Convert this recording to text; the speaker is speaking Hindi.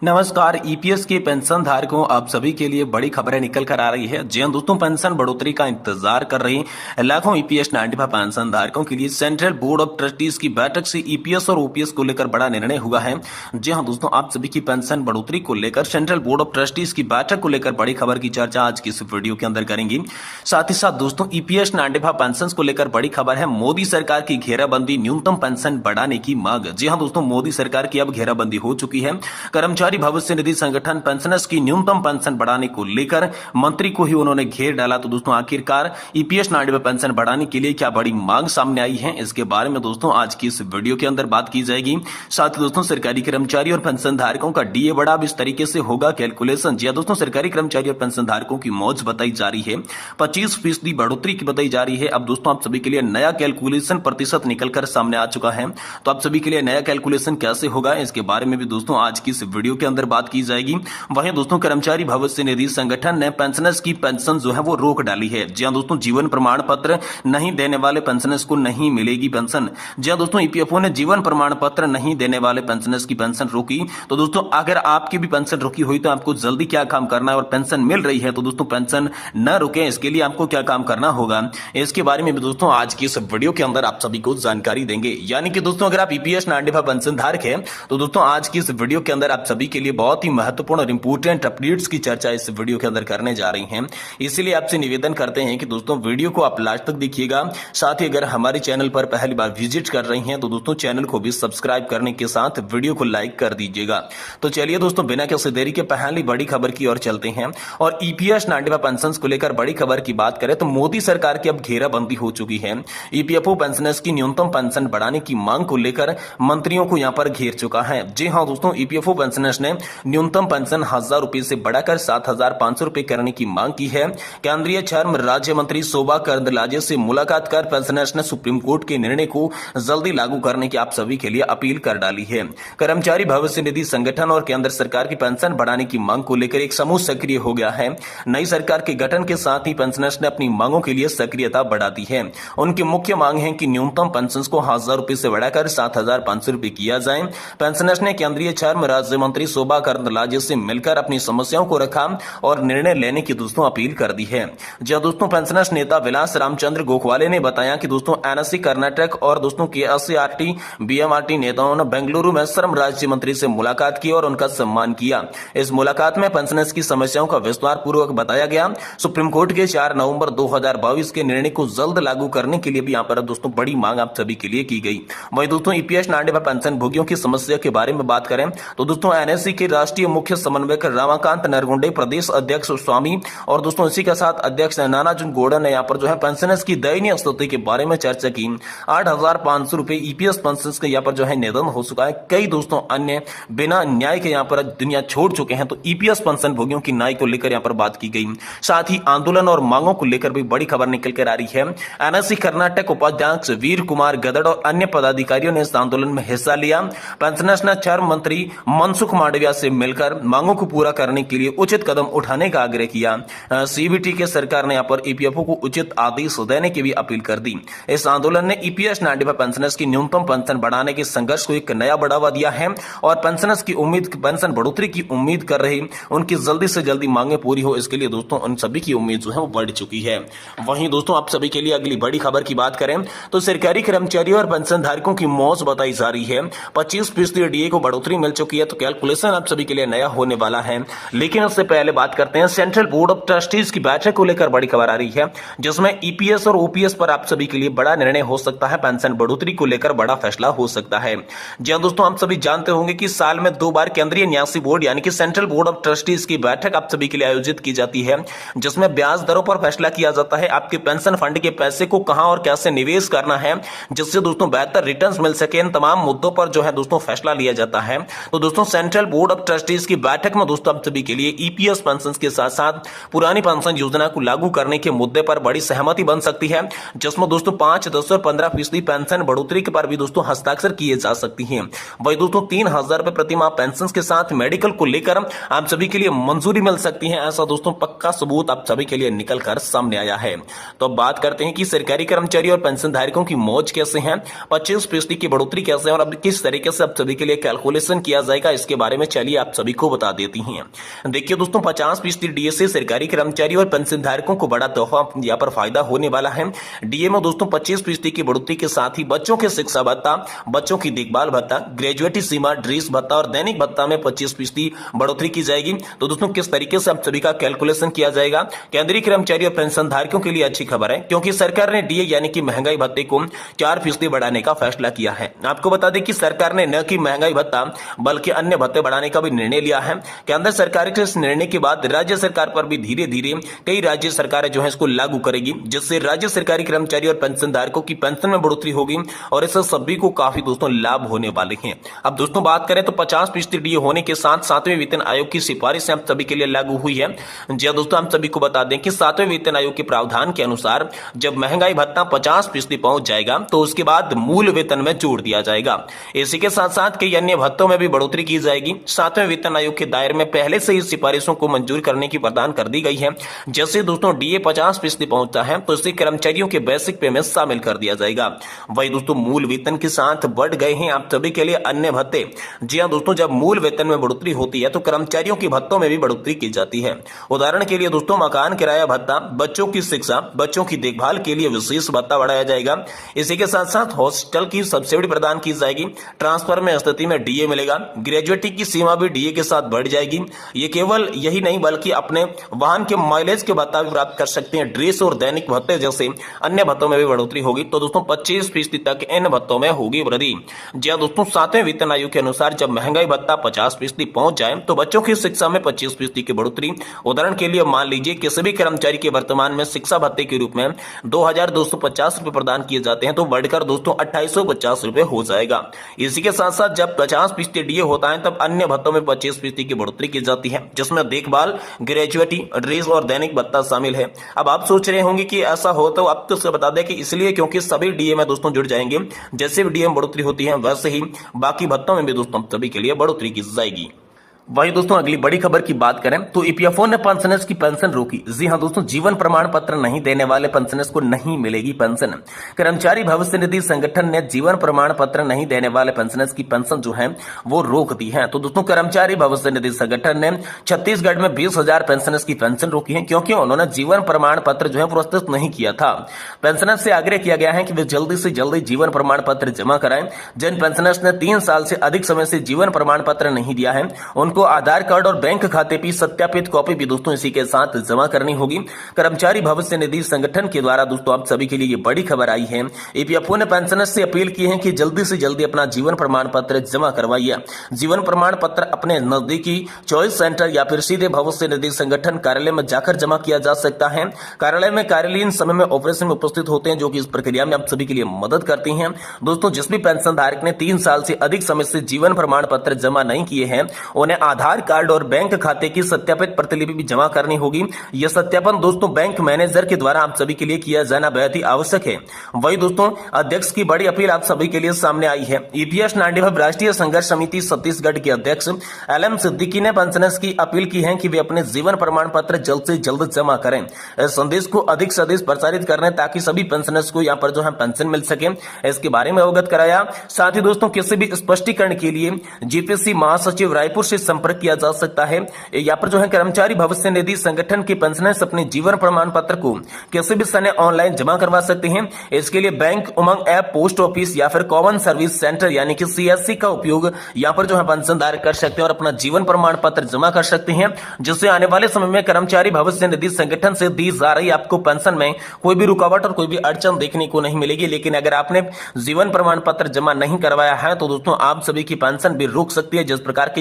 नमस्कार। ईपीएस के पेंशन धारकों आप सभी के लिए बड़ी खबरें निकल कर आ रही है। जी हाँ दोस्तों, पेंशन बढ़ोतरी का इंतजार कर रही लाखों ईपीएस 95 पेंशन धारकों के लिए सेंट्रल बोर्ड ऑफ ट्रस्टीज की बैठक से ईपीएस और ओपीएस को लेकर बड़ा निर्णय हुआ है। जी हाँ दोस्तों, आप सभी की पेंशन बढ़ोतरी को लेकर सेंट्रल बोर्ड ऑफ ट्रस्टीज की बैठक को लेकर बड़ी खबर की चर्चा आज की इस वीडियो के अंदर करेंगे। साथ ही साथ दोस्तों, ईपीएस 95 पेंशन को लेकर बड़ी खबर है। मोदी सरकार की घेराबंदी, न्यूनतम पेंशन बढ़ाने की मांग। जी हाँ दोस्तों, मोदी सरकार की अब घेराबंदी हो चुकी है। कर्मचारी भविष्य निधि संगठन पेंशनर्स की न्यूनतम पेंशन बढ़ाने को लेकर मंत्री को ही उन्होंने घेर डाला। तो दोस्तों, आखिरकार ईपीएस 95 पेंशन बढ़ाने के लिए क्या बड़ी मांग सामने आई है, इसके बारे में दोस्तों आज की इस वीडियो के अंदर बात की जाएगी। साथ ही दोस्तों, सरकारी कर्मचारी और पेंशन धारकों का डीए बढ़ा, अब इस तरीके से होगा कैलकुलेशन। जी दोस्तों, सरकारी कर्मचारी और पेंशन धारकों की मौज बताई जा रही है, 25% बढ़ोतरी की बताई जा रही है। अब दोस्तों, आप सभी के लिए नया कैलकुलेशन प्रतिशत निकलकर सामने आ चुका है। तो आप सभी के लिए नया कैलकुलेशन कैसे होगा, इसके बारे में भी दोस्तों आज की इस वीडियो के अंदर बात की जाएगी। वहीं दोस्तों, कर्मचारी भविष्य निधि संगठन ने पेंशनर्स की पेंशन जो है वो रोक डाली है। जी हां दोस्तों, जीवन प्रमाण पत्र नहीं देने वाले पेंशनर्स को नहीं मिलेगी पेंशन। जी हां दोस्तों, ईपीएफओ ने जीवन प्रमाण पत्र नहीं देने वाले पेंशनर्स की पेंशन रोकी। तो दोस्तों, अगर आपकी भी पेंशन रोकी हुई तो आपको जल्दी क्या काम करना है, और पेंशन मिल रही है तो दोस्तों पेंशन न रुके, इसके लिए आपको क्या काम करना होगा, इसके बारे में भी दोस्तों आज की इस वीडियो के अंदर आप सभी को जानकारी देंगे। यानी कि दोस्तों, अगर आप ईपीएस 95 पेंशन धारक हैं तो दोस्तों आज की इस वीडियो के अंदर आप सभी के लिए बहुत ही महत्वपूर्ण और इंपोर्टेंट अपडेट्स की चर्चा इस वीडियो के अंदर करने जा रही हैं। इसीलिए आपसे निवेदन करते हैं कि दोस्तों वीडियो को आप लास्ट तक देखिएगा। साथ ही अगर हमारे चैनल पर पहली बार विजिट कर रही हैं तो दोस्तों चैनल को भी सब्सक्राइब करने के साथ वीडियो को लाइक कर दीजिएगा। तो चलिए दोस्तों, बिना किसी देरी के पहली बड़ी खबर की ओर चलते हैं। और ईपीएस 95 पेंशन को लेकर बड़ी खबर की बात करें तो मोदी सरकार की अब घेराबंदी हो चुकी है। ईपीएफओ पेंशनर्स की न्यूनतम पेंशन बढ़ाने की मांग को लेकर मंत्रियों को यहां पर घेर चुका है। जी हां दोस्तों, ईपीएफओ पेंशनर्स ने न्यूनतम पेंशन 1000 रुपए से बढ़ाकर 7500 रुपए करने की मांग की है। केंद्रीय श्रम राज्य मंत्री शोभा करंदलाजे से मुलाकात कर पेंशनर्स ने सुप्रीम कोर्ट के निर्णय को जल्दी लागू करने की आप सभी के लिए अपील कर डाली है। कर्मचारी भविष्य निधि संगठन और केंद्र सरकार की पेंशन बढ़ाने की मांग को लेकर एक समूह सक्रिय हो गया है। नई सरकार के गठन के साथ ही पेंशनर्स ने अपनी मांगों के लिए सक्रियता बढ़ा दी है। उनकी मुख्य मांग है कि न्यूनतम पेंशन को 1000 रुपए से बढ़ाकर 7500 रुपए किया जाए। पेंशनर्स ने केंद्रीय श्रम राज्य मंत्री शोभा करंदलाजे से मिलकर अपनी समस्याओं को रखा और निर्णय लेने की दोस्तों अपील कर दी है। जहां दोस्तों, पेंशनर्स नेता विलास रामचंद्र गोखवाले ने बताया कि दोस्तों एनएससी कर्नाटक और दोस्तों केएससीआरटी बीएमआरटी नेताओं ने बेंगलुरु में श्रम राज्य मंत्री से मुलाकात की और उनका सम्मान किया। इस मुलाकात में पेंशनर्स की समस्याओं का विस्तार पूर्वक बताया गया। सुप्रीम कोर्ट के 4 नवंबर 2022 के निर्णय को जल्द लागू करने के लिए भी यहाँ पर दोस्तों बड़ी मांग आप सभी के लिए की गई। वही दोस्तों, ईपीएस 95 पेंशन भोगियों की समस्या के बारे में बात करें तो दोस्तों एनएससी के राष्ट्रीय मुख्य समन्वयक रामाकांत नरगुंडे, प्रदेश अध्यक्ष स्वामी और दोस्तों इसी के साथ अध्यक्ष नानार्जुन गौड़ा ने यहाँ पर जो है पेंशनर्स की दयनीय स्थिति के बारे में चर्चा की। 8500 रुपए ईपीएस पेंशन का यहाँ पर जो है निधन हो चुका है। कई दोस्तों अन्य बिना न्याय के यहाँ पर दुनिया छोड़ चुके हैं। तो ईपीएस पेंशन भोगियों की न्याय को लेकर यहाँ पर बात की गई। साथ ही आंदोलन और मांगों को लेकर भी बड़ी खबर निकल कर आ रही है। एनएससी कर्नाटक उपाध्यक्ष वीर कुमार गदड़ और अन्य पदाधिकारियों ने इस आंदोलन में हिस्सा लिया। पेंशनर्स ने श्रम मंत्री मनसुख मांडविया से मिलकर मांगों को पूरा करने के लिए उचित कदम उठाने का आग्रह किया। सीबीटी के सरकार ने यहाँ पर ईपीएफओ को उचित आदेश देने की भी अपील कर दी। इस आंदोलन ने ईपीएस 95 पेंशनर्स की न्यूनतम पेंशन बढ़ाने के संघर्ष को एक नया बढ़ावा दिया है और पेंशनर्स की पेंशन बढ़ोतरी की उम्मीद कर रहे उनकी जल्दी से जल्दी मांगे पूरी हो, इसके लिए दोस्तों उन सभी की उम्मीद जो है वो बढ़ चुकी है। वहीं दोस्तों, आप सभी के लिए अगली बड़ी खबर की बात करें तो सरकारी कर्मचारियों और पेंशन धारकों की मौज बताई जा रही है। 25% डीए को बढ़ोतरी मिल चुकी है। तो कैलकुलेशन आप सभी के लिए नया होने वाला है। लेकिन उससे पहले बात करते हैं सेंट्रल बोर्ड ऑफ ट्रस्टीज की बैठक को लेकर बड़ी खबर आ रही है, जिसमें ईपीएस और ओपीएस पर आप सभी के लिए बड़ा निर्णय हो सकता है। पेंशन बढ़ोतरी को लेकर बड़ा फैसला हो सकता है। जी दोस्तों, आप सभी जानते होंगे कि साल में 2 बार केंद्रीय न्यासी बोर्ड यानी कि सेंट्रल बोर्ड ऑफ ट्रस्टीज की बैठक आप सभी के लिए आयोजित की जाती है, जिसमें ब्याज दरों पर फैसला किया जाता है। आपके पेंशन फंड के पैसे को कहां और कैसे निवेश करना है, जिससे दोस्तों बेहतर रिटर्न्स मिल सके, इन तमाम मुद्दों पर जो है दोस्तों फैसला लिया जाता है। तो दोस्तों, सेंट्रल बोर्ड ऑफ ट्रस्टीज की बैठक में दोस्तों आप सभी के लिए ईपीएस पेंशन के साथ साथ पुरानी पेंशन योजना को लागू करने के मुद्दे पर बड़ी सहमति बन सकती है, जिसमें दोस्तों 5, 10 और 15% पेंशन बढ़ोतरी के पर भी दोस्तों हस्ताक्षर किए जा सकती हैं। वही दोस्तों 3000 रुपए प्रति माह पेंशन के साथ मेडिकल को लेकर आप सभी के लिए मंजूरी मिल सकती है। ऐसा दोस्तों पक्का सबूत आप सभी के लिए निकल कर सामने आया है। तो अब बात करते हैं कि सरकारी कर्मचारी और पेंशन धारकों की मौज कैसे हैं, 25% की बढ़ोतरी कैसे है और अब किस तरीके से आप सभी के लिए कैलकुलेशन किया जाएगा, इसके बारे बारे में चलिए आप सभी को बता देती हैं। देखिए दोस्तों, 50% डीए से सरकारी कर्मचारी और पेंशन धारकों को बड़ा तोहफा यहाँ पर फायदा होने वाला है। डीए में दोस्तों 25% की बढ़ोतरी के साथ ही बच्चों के शिक्षा भत्ता, बच्चों की देखभाल भत्ता, ग्रेजुएटी सीमा, ड्रेस भत्ता और दैनिक भत्ता में 25% बढ़ोतरी की जाएगी। तो दोस्तों किस तरीके से आप सभी का कैलकुलेशन किया जाएगा, केंद्रीय कर्मचारी और पेंशन धारकों के लिए अच्छी खबर है, क्योंकि सरकार ने डीए यानी कि महंगाई भत्ते को 4% बढ़ाने का फैसला किया है। आपको बता दें कि सरकार ने न कि महंगाई भत्ता बल्कि अन्य भत्ते बढ़ाने का भी निर्णय लिया है। केंद्र सरकार के इस निर्णय के बाद राज्य सरकार पर भी धीरे धीरे कई राज्य सरकारें जो है इसको लागू करेगी, जिससे राज्य सरकारी कर्मचारी और पेंशन धारकों की पेंशन में बढ़ोतरी होगी और इससे सभी को काफी दोस्तों लाभ होने वाले हैं। अब दोस्तों बात करें तो 50% डीए होने के साथ 7वें वेतन आयोग की सिफारिश आप सभी के लिए लागू हुई है। जी हां दोस्तों, हम सभी को बता दें कि 7वें वेतन आयोग के प्रावधान के अनुसार जब महंगाई भत्ता 50% पहुंच जाएगा तो उसके बाद मूल वेतन में जोड़ दिया जाएगा। इसी के साथ साथ कई अन्य भत्तों में भी बढ़ोतरी की जाएगी। 7वें वेतन आयोग के दायरे में पहले से ही सिफारिशों को मंजूर करने की प्रदान कर दी गई है। जैसे दोस्तों डीए 50% पहुंचता है तो इसे कर्मचारियों के बेसिक पे में शामिल कर दिया जाएगा। वही दोस्तों मूल वेतन के साथ बढ़ गए हैं आप सभी के लिए अन्य भत्ते। जी हां दोस्तों, जब मूल वेतन में बढ़ोतरी होती है तो कर्मचारियों के भत्तों में भी बढ़ोतरी की जाती है। उदाहरण के लिए दोस्तों मकान किराया भत्ता, बच्चों की शिक्षा, बच्चों की देखभाल के लिए विशेष भत्ता बढ़ाया जाएगा। इसी के साथ साथ हॉस्टल की सब्सिडी प्रदान की जाएगी। ट्रांसफर में स्थिति में डीए मिलेगा। ग्रेजुएटी की सीमा भी डीए के साथ बढ़ जाएगी। ये केवल यही नहीं बल्कि अपने वाहन के माइलेज के भत्ता भी प्राप्त कर सकते हैं। ड्रेस और दैनिक भत्ते जैसे अन्य भत्तों में भी बढ़ोतरी होगी। तो दोस्तों 25% तक इन भत्तों में होगी वृद्धि। जी हां दोस्तों, 7वें वेतन आयोग के अनुसार जब महंगाई भत्ता 50% पहुंच जाए तो बच्चों की शिक्षा में 25% की बढ़ोतरी। उदाहरण के लिए मान लीजिए किसी भी कर्मचारी के वर्तमान में शिक्षा भत्ते के रूप में 2250 रुपए प्रदान किए जाते हैं तो बढ़कर दोस्तों 2850 रुपए हो जाएगा। इसी के साथ साथ जब 50% डीए होता है तब अन्य भत्तों में 25% की बढ़ोतरी की जाती है, जिसमें देखभाल, ग्रेजुएटी, ड्रेस और दैनिक भत्ता शामिल है। अब आप सोच रहे होंगे कि ऐसा हो तो अब तो बता दें कि इसलिए क्योंकि सभी डीए में दोस्तों जुड़ जाएंगे। जैसे भी डीए में बढ़ोतरी होती है वैसे ही बाकी भत्तों में भी दोस्तों सभी के लिए बढ़ोतरी की जाएगी। वही दोस्तों अगली बड़ी खबर की बात करें तो ईपीएफओ ने पेंशनर्स की पेंशन रोकी। जी हां दोस्तों, जीवन प्रमाण पत्र नहीं देने वाले पेंशनर्स को नहीं मिलेगी पेंशन। कर्मचारी भविष्य निधि संगठन ने जीवन प्रमाण पत्र नहीं देने वाले पेंशनर्स की पेंशन जो है वो रोक दी है। तो दोस्तों कर्मचारी भविष्य निधि संगठन ने छत्तीसगढ़ में 20,000 पेंशनर्स की पेंशन रोकी है, क्योंकि उन्होंने जीवन प्रमाण पत्र जो है प्रस्तुत नहीं किया था। पेंशनर्स से आग्रह किया गया है कि वे जल्दी से जल्दी जीवन प्रमाण पत्र जमा कराएं। जिन पेंशनर्स ने 3 साल से अधिक समय से जीवन प्रमाण पत्र नहीं दिया है उनको आधार कार्ड और बैंक खाते की सत्यापित कॉपी भी दोस्तों इसी के साथ जमा करनी होगी। कर्मचारी भविष्य निधि संगठन के द्वारा दोस्तों आप सभी के लिए ये बड़ी खबर आई है। ईपीएफओ ने पेंशनर्स से अपील की है कि जल्दी से जल्दी अपना जीवन प्रमाण पत्र जमा करवाइए। जीवन प्रमाण पत्र अपने नजदीकी चॉइस सेंटर या फिर सीधे भविष्य निधि संगठन कार्यालय में जाकर जमा किया जा सकता है। कार्यालय में कार्यालयीन समय में ऑपरेशन में उपस्थित होते हैं, जो कि इस प्रक्रिया में आप सभी के लिए मदद करती हैं। दोस्तों जिस भी पेंशन धारक ने 3 साल से अधिक समय से जीवन प्रमाण पत्र जमा नहीं किए हैं उन्हें आधार कार्ड और बैंक खाते की सत्यापित प्रतिलिपि भी जमा करनी होगी। यह सत्यापन दोस्तों बैंक मैनेजर के द्वारा आप सभी के लिए किया जाना बेहद ही आवश्यक है। वही दोस्तों अध्यक्ष की बड़ी अपील आप सभी के लिए सामने आई है। ईपीएस 95 राष्ट्रीय संघर्ष समिति छत्तीसगढ़ के अध्यक्ष एलएम सिद्दीकी ने पेंशनर्स की अपील की है कि वे अपने जीवन प्रमाण पत्र जल्द से जल्द जमा करें। इस संदेश को अधिक से अधिक प्रसारित करें ताकि सभी पेंशनर्स को यहाँ पर जो है पेंशन मिल सके, इसके बारे में अवगत कराया। साथ ही दोस्तों किसी भी स्पष्टीकरण के लिए जीपीसी महासचिव रायपुर से संपर्क किया जा सकता है। यहाँ पर जो है कर्मचारी भविष्य निधि संगठन के पेंशनर्स अपने जीवन प्रमाण पत्र को किसी भी समय ऑनलाइन जमा करवा सकते हैं। इसके लिए बैंक, उमंग ऐप, पोस्ट ऑफिस या फिर कॉमन सर्विस सेंटर यानी कि सीएससी का उपयोग यहाँ पर जो है पेंशनधारक कर सकते हैं और अपना जीवन प्रमाण पत्र जमा कर सकते हैं, जिससे आने वाले समय में कर्मचारी भविष्य निधि संगठन से दी जा रही आपको पेंशन में कोई भी रुकावट और कोई भी अड़चन देखने को नहीं मिलेगी। लेकिन अगर आपने जीवन प्रमाण पत्र जमा नहीं करवाया है तो दोस्तों आप सभी की पेंशन भी रुक सकती है। जिस प्रकार की